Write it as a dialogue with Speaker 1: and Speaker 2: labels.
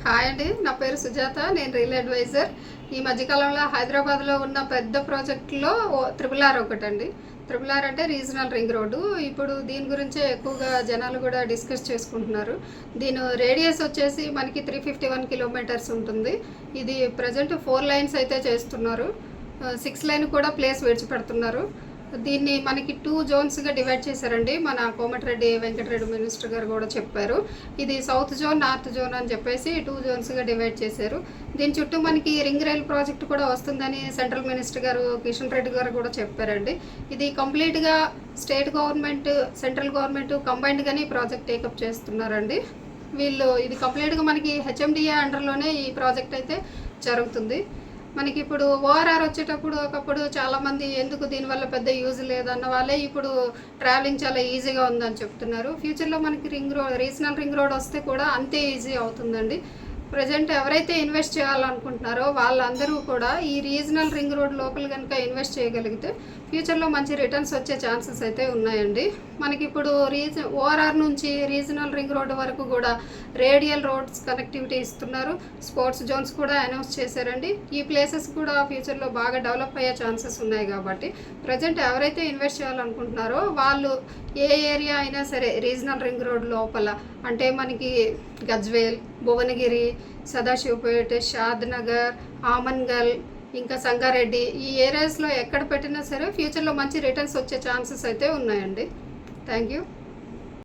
Speaker 1: Hi అండి, నా పేరు సుజాత. నేను రియల్ అడ్వైజర్. ఈ మధ్యకాలంలో హైదరాబాద్లో ఉన్న పెద్ద ప్రాజెక్టులో RRR ఒకటండి. RRR అంటే రీజనల్ రింగ్ రోడ్డు. ఇప్పుడు దీని గురించే ఎక్కువగా జనాలు కూడా డిస్కస్ చేసుకుంటున్నారు. దీని రేడియస్ వచ్చేసి మనకి 351 కిలోమీటర్స్ ఉంటుంది. ఇది ప్రజెంట్ 4 లైన్స్ అయితే చేస్తున్నారు. 6 లైన్ కూడా ప్లేస్ విడిచిపెడుతున్నారు. దీన్ని మనకి 2 జోన్స్గా డివైడ్ చేశారండి. మన కోమటిరెడ్డి వెంకటరెడ్డి మినిస్టర్ గారు కూడా చెప్పారు. ఇది సౌత్ జోన్, నార్త్ జోన్ అని చెప్పేసి 2 జోన్స్గా డివైడ్ చేశారు. దీని చుట్టూ మనకి రింగ్ రైల్ ప్రాజెక్ట్ కూడా వస్తుందని సెంట్రల్ మినిస్టర్ గారు కిషన్ రెడ్డి గారు కూడా చెప్పారండి. ఇది కంప్లీట్గా స్టేట్ గవర్నమెంట్, సెంట్రల్ గవర్నమెంట్ కంబైన్డ్గానే ఈ ప్రాజెక్ట్ టేకప్ చేస్తున్నారండి. ఇది కంప్లీట్గా మనకి హెచ్ఎండిఏ అండర్లోనే ఈ ప్రాజెక్ట్ అయితే జరుగుతుంది. మనకి ఇప్పుడు ORR వచ్చేటప్పుడు ఒకప్పుడు చాలామంది ఎందుకు దీనివల్ల పెద్ద యూజ్ లేదన్న వాళ్ళే ఇప్పుడు ట్రావెలింగ్ చాలా ఈజీగా ఉందని చెప్తున్నారు. ఫ్యూచర్లో మనకి రీజనల్ రింగ్ రోడ్ వస్తే కూడా అంతే ఈజీ అవుతుందండి. ప్రజెంట్ ఎవరైతే ఇన్వెస్ట్ చేయాలనుకుంటున్నారో వాళ్ళందరూ కూడా ఈ రీజనల్ రింగ్ రోడ్ లోపల కనుక ఇన్వెస్ట్ చేయగలిగితే ఫ్యూచర్లో మంచి రిటర్న్స్ వచ్చే ఛాన్సెస్ అయితే ఉన్నాయండి. మనకి ఇప్పుడు ORR నుంచి రీజనల్ రింగ్ రోడ్ వరకు కూడా రేడియల్ రోడ్స్ కనెక్టివిటీ ఇస్తున్నారు. స్పోర్ట్స్ జోన్స్ కూడా అనౌన్స్ చేశారండి. ఈ ప్లేసెస్ కూడా ఫ్యూచర్లో బాగా డెవలప్ అయ్యే ఛాన్సెస్ ఉన్నాయి కాబట్టి ప్రజెంట్ ఎవరైతే ఇన్వెస్ట్ చేయాలనుకుంటున్నారో వాళ్ళు ఏ ఏరియా అయినా సరే రీజనల్ రింగ్ రోడ్ లోపల అంటే మనకి గజ్వేల్, భువనగిరి, సదాశివపేట, షాద్నగర్, ఆమన్గల్, ఇంకా సంగారెడ్డి ఈ ఏరియాస్లో ఎక్కడ పెట్టినా సరే ఫ్యూచర్లో మంచి రిటర్న్స్ వచ్చే ఛాన్సెస్ అయితే ఉన్నాయండి. Thank you.